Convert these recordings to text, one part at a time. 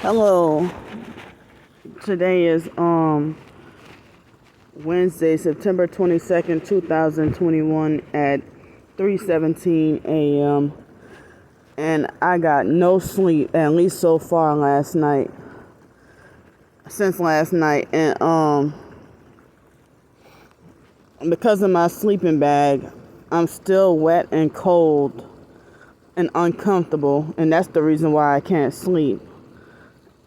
Hello. Today is Wednesday, September 22nd, 2021 at 3:17 a.m. and I got no sleep, at least so far since last night, and because of my sleeping bag, I'm still wet and cold and uncomfortable, and that's the reason why I can't sleep.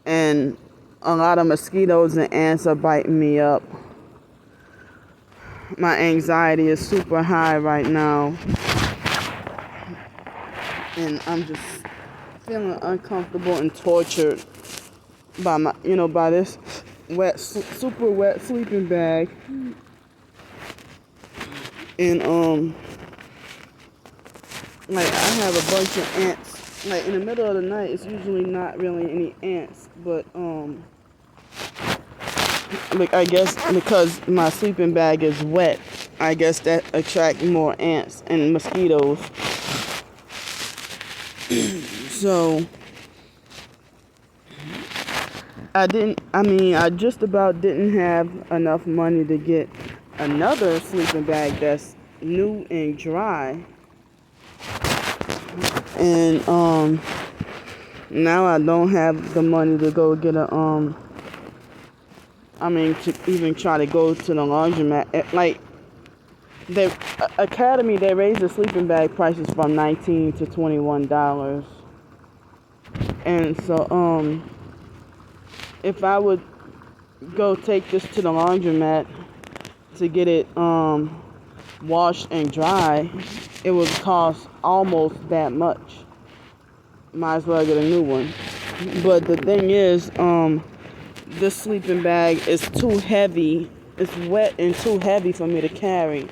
And a lot of mosquitoes and ants are biting me up. My anxiety is super high right now, and I'm just feeling uncomfortable and tortured by this super wet sleeping bag. And I have a bunch of ants. Like in the middle of the night, it's usually not really any ants, but I guess because my sleeping bag is wet, I guess that attracts more ants and mosquitoes. So I just about didn't have enough money to get another sleeping bag that's new and dry. And now I don't have the money to go get to even try to go to the laundromat. The Academy, they raised the sleeping bag prices from $19 to $21. And so if I would go take this to the laundromat to get it washed and dry, it would cost almost that much. Might as well get a new one. But the thing is, this sleeping bag is too heavy. It's wet and too heavy for me to carry.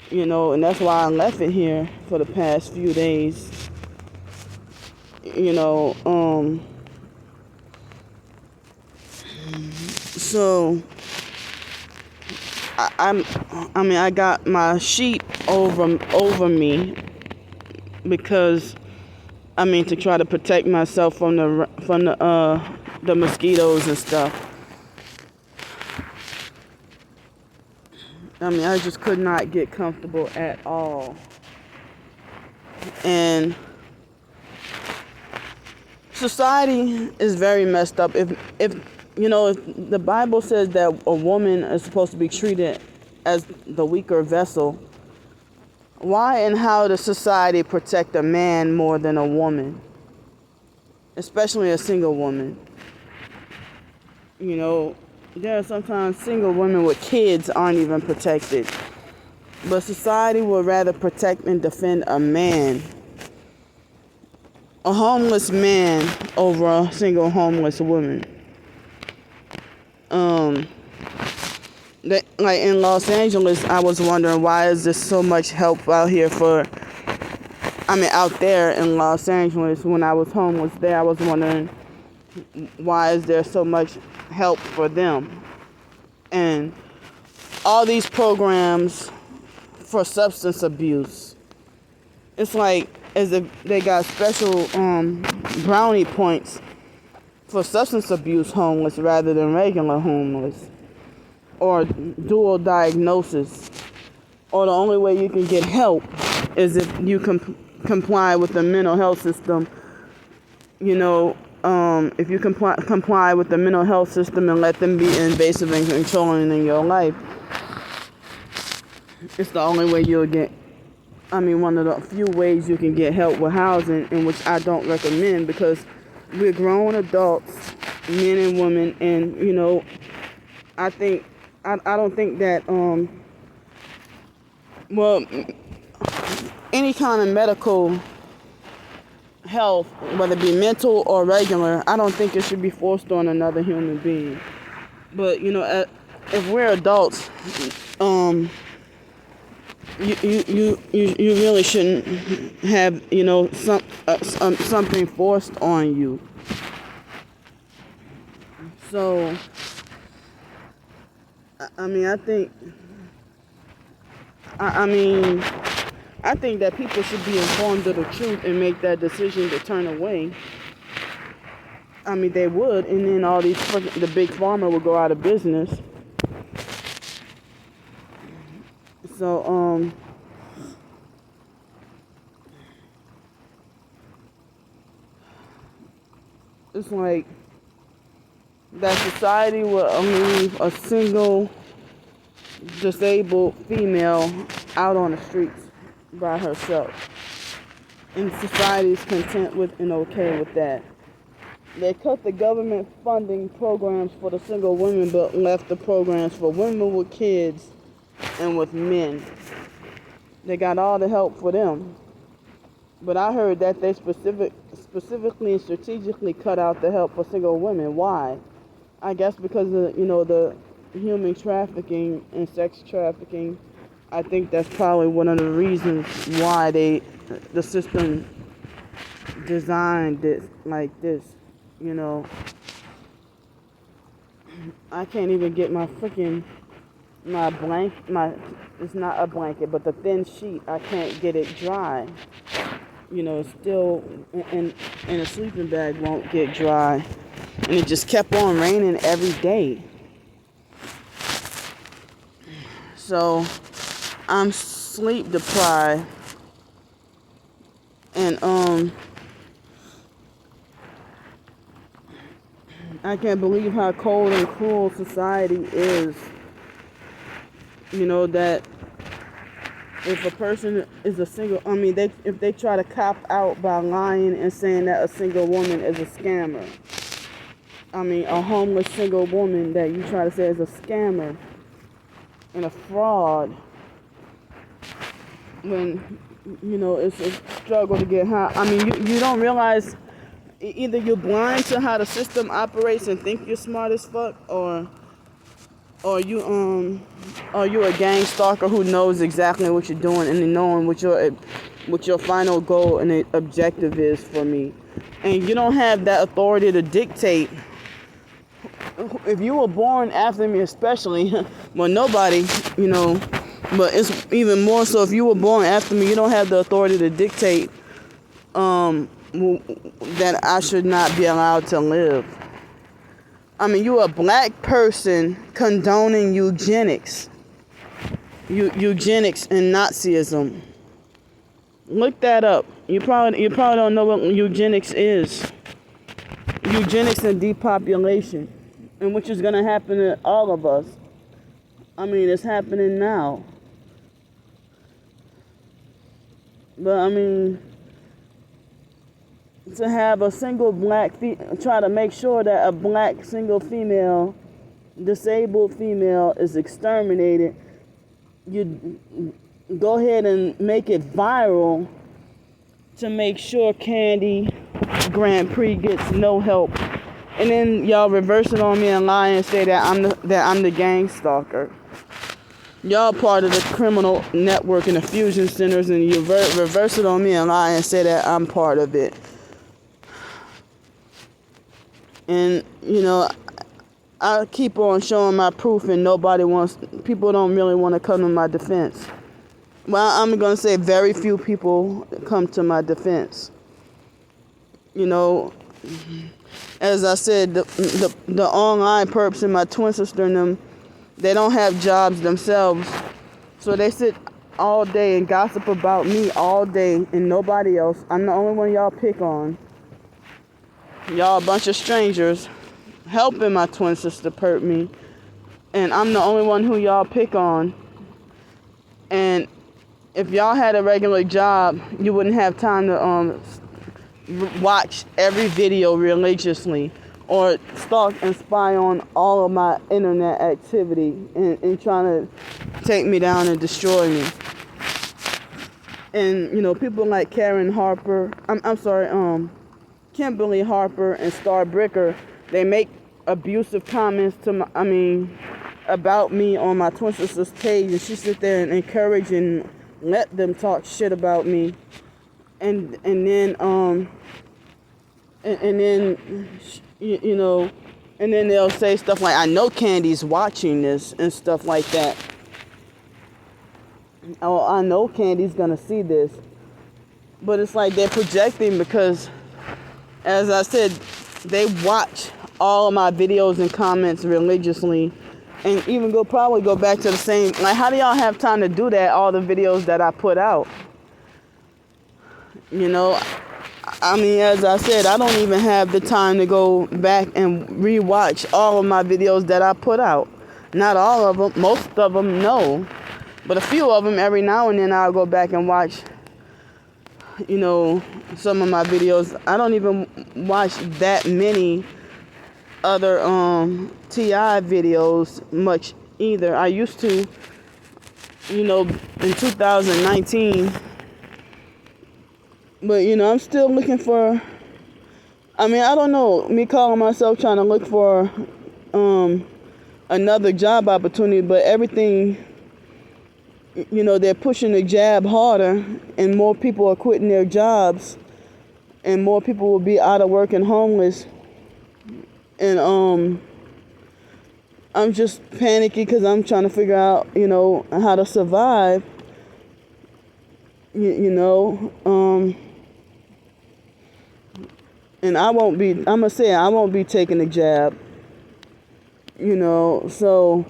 And that's why I left it here for the past few days. So I got my sheet over me because to try to protect myself from the mosquitoes and stuff. I just could not get comfortable at all. And society is very messed up. If the Bible says that a woman is supposed to be treated as the weaker vessel, why and how does society protect a man more than a woman? Especially a single woman. There are sometimes single women with kids aren't even protected. But society would rather protect and defend a man, a homeless man, over a single homeless woman. In Los Angeles, I was wondering, why is there so much help out there in Los Angeles? When I was homeless there, I was wondering, why is there so much help for them? And all these programs for substance abuse, it's like as if they got special brownie points for substance abuse homeless rather than regular homeless, or dual diagnosis, or the only way you can get help is if you comply with the mental health system. If you comply with the mental health system and let them be invasive and controlling in your life, it's the only way you'll get. One of the few ways you can get help with housing, in which I don't recommend, because we're grown adults, men and women, and I don't think that any kind of medical health, whether it be mental or regular, I don't think it should be forced on another human being. But if we're adults, you really shouldn't have something forced on you. So I think that people should be informed of the truth and make that decision to turn away. I mean, they would, and then all these the big pharma would go out of business. So it's like that society will leave a single disabled female out on the streets by herself. And society is content with and okay with that. They cut the government funding programs for the single women, but left the programs for women with kids and with men. They got all the help for them. But I heard that they specifically and strategically cut out the help for single women. Why? I guess because of, the human trafficking and sex trafficking. I think that's probably one of the reasons why the system designed it like this. I can't even get it's not a blanket, but the thin sheet, I can't get it dry. It's still, and a sleeping bag won't get dry. And it just kept on raining every day. So I'm sleep deprived. And I can't believe how cold and cruel society is. That if a person is a single, if they try to cop out by lying and saying that a single woman is a scammer. A homeless single woman that you try to say is a scammer and a fraud. When, it's a struggle to get high. You don't realize either you're blind to how the system operates and think you're smart as fuck, or you a gang stalker who knows exactly what you're doing and knowing what your final goal and objective is for me. And you don't have that authority to dictate. If you were born after me, especially, well, nobody, but it's even more so if you were born after me, you don't have the authority to dictate that I should not be allowed to live. You're a black person condoning eugenics. Eugenics and Nazism. Look that up. You probably don't know what eugenics is. Eugenics and depopulation. And which is going to happen to all of us. It's happening now. But to have a single try to make sure that a black single female, disabled female is exterminated, you go ahead and make it viral to make sure Candy Grandpre gets no help. And then y'all reverse it on me and lie and say that I'm the gang stalker. Y'all part of the criminal network and the fusion centers, and you reverse it on me and lie and say that I'm part of it. And, I keep on showing my proof and people don't really want to come to my defense. Well, I'm going to say very few people come to my defense. As I said, the online perps and my twin sister and them, they don't have jobs themselves. So they sit all day and gossip about me all day and nobody else. I'm the only one y'all pick on. Y'all a bunch of strangers helping my twin sister perp me. And I'm the only one who y'all pick on. And if y'all had a regular job, you wouldn't have time to watch every video religiously or stalk and spy on all of my internet activity and trying to take me down and destroy me. And, people like Kimberly Harper and Star Bricker, they make abusive comments about me on my twin sister's page, and she sit there and encourage and let them talk shit about me. And then they'll say stuff like, I know Candy's watching this and stuff like that. Oh, I know Candy's gonna see this. But it's like they're projecting because, as I said, they watch all of my videos and comments religiously, and even probably go back to the same. Like, how do y'all have time to do that? All the videos that I put out, you know. I mean, as I said, I don't even have the time to go back and rewatch all of my videos that I put out. Not all of them, most of them, no. But a few of them, every now and then, I'll go back and watch, you know, some of my videos. I don't even watch that many other TI videos much either. I used to, you know, in 2019. But, you know, I'm still looking for, I mean, I don't know, me calling myself trying to look for another job opportunity, but everything, you know, they're pushing the jab harder, and more people are quitting their jobs, and more people will be out of work and homeless. And I'm just panicky because I'm trying to figure out, you know, how to survive, you know. And I'm going to say, I won't be taking the jab, you know. So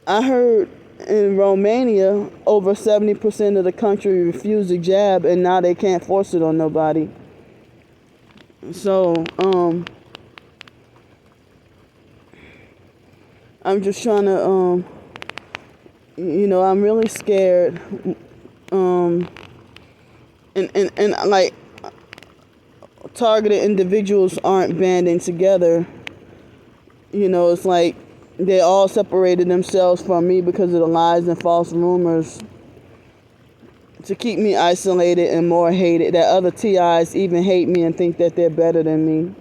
I heard in Romania, over 70% of the country refused the jab, and now they can't force it on nobody. So, I'm just trying to, you know, I'm really scared. And like, targeted individuals aren't banding together. You know, it's like they all separated themselves from me because of the lies and false rumors to keep me isolated and more hated. That other TIs even hate me and think that they're better than me,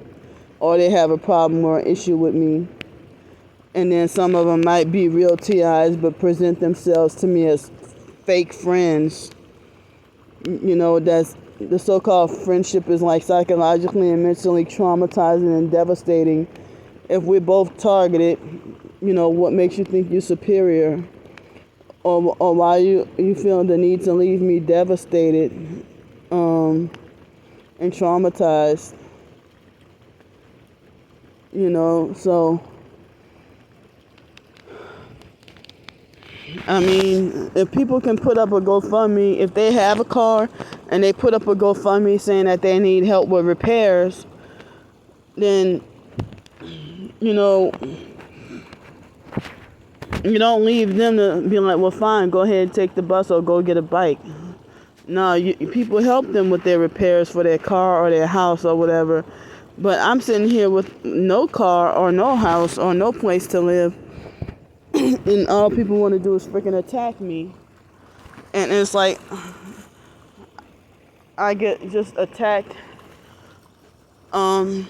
or they have a problem or an issue with me. And then some of them might be real TIs but present themselves to me as fake friends. You know, that's the so-called friendship is like psychologically and mentally traumatizing and devastating. If we're both targeted, you know, what makes you think you're superior? Or why you feel the need to leave me devastated and traumatized? You know, so I mean, if people can put up a GoFundMe, if they have a car and they put up a GoFundMe saying that they need help with repairs, then, you know, you don't leave them to be like, well, fine, go ahead and take the bus or go get a bike. No, people help them with their repairs for their car or their house or whatever. But I'm sitting here with no car or no house or no place to live. And all people want to do is freaking attack me. And it's like, I get just attacked. And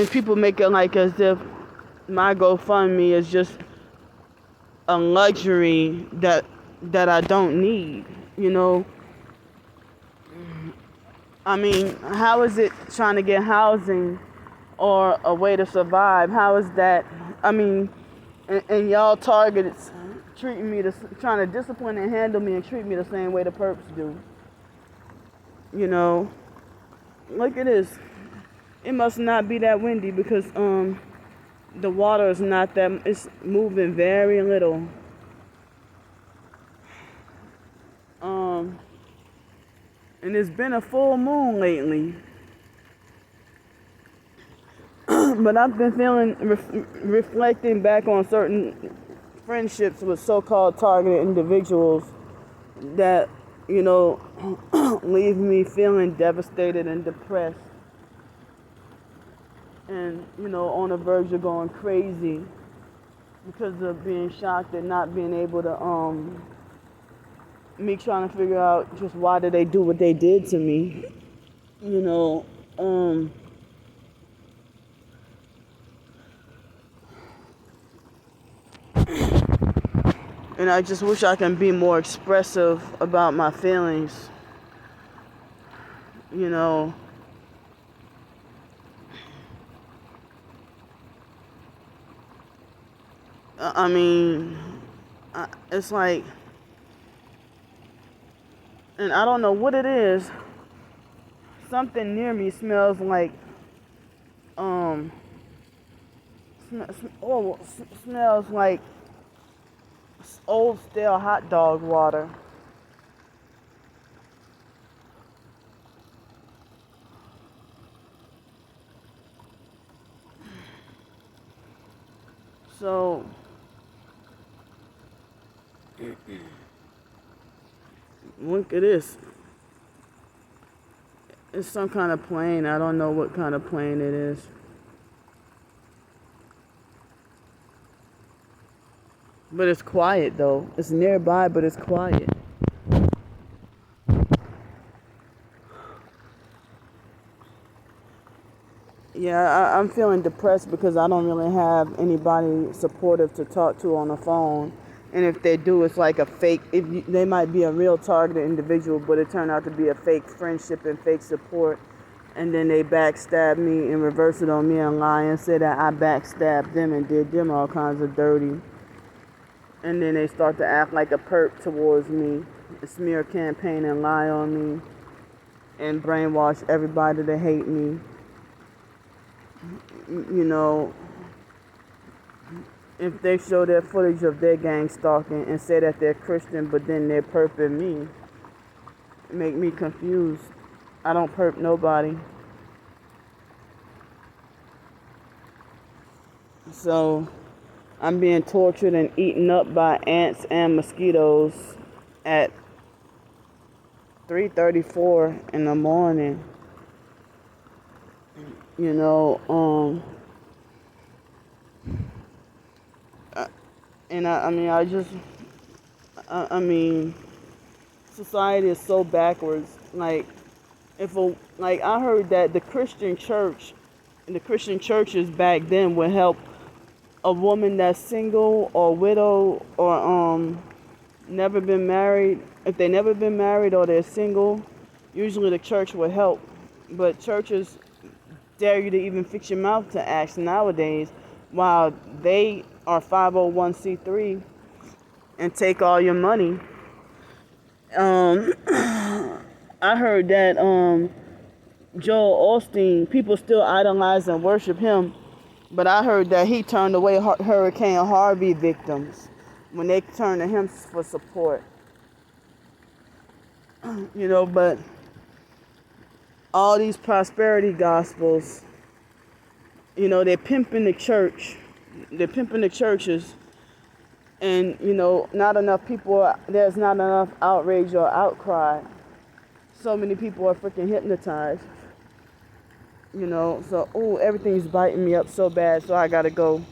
people make it like as if my GoFundMe is just a luxury that I don't need, you know. I mean, how is it trying to get housing or a way to survive? How is that? I mean, and y'all targets treating me, trying to discipline and handle me and treat me the same way the perps do. You know, look at this. It must not be that windy because the water is not that, it's moving very little. And it's been a full moon lately. But I've been feeling, reflecting back on certain friendships with so-called targeted individuals that, you know, leave me feeling devastated and depressed. And, you know, on the verge of going crazy because of being shocked and not being able to, me trying to figure out just why did they do what they did to me, you know. And I just wish I can be more expressive about my feelings, you know. I mean, it's like, and I don't know what it is. something near me smells like um smells like old stale hot dog water. So look at this. It's some kind of plane. I don't know what kind of plane it is. But it's quiet though. It's nearby, but it's quiet. Yeah, I'm feeling depressed because I don't really have anybody supportive to talk to on the phone. And if they do, it's like a fake. They might be a real targeted individual, but it turned out to be a fake friendship and fake support. And then they backstab me and reverse it on me and lie and say that I backstabbed them and did them all kinds of dirty. And then they start to act like a perp towards me, smear campaign and lie on me, and brainwash everybody to hate me. You know, if they show their footage of their gang stalking and say that they're Christian, but then they're perping me, make me confused. I don't perp nobody. So I'm being tortured and eaten up by ants and mosquitoes at 3:34 in the morning. You know, I mean, society is so backwards. Like, I heard that the Christian church, and the Christian churches back then would help a woman that's single or widow or never been married. If they never been married or they're single, usually the church would help. But churches dare you to even fix your mouth to ask nowadays, while they are 501c3 and take all your money. I heard that Joel Osteen, people still idolize and worship him, but I heard that he turned away Hurricane Harvey victims when they turned to him for support. You know, but all these prosperity gospels, you know, they're pimping the church. They're pimping the churches. And, you know, there's not enough outrage or outcry. So many people are freaking hypnotized. You know, so, everything's biting me up so bad, so I gotta go.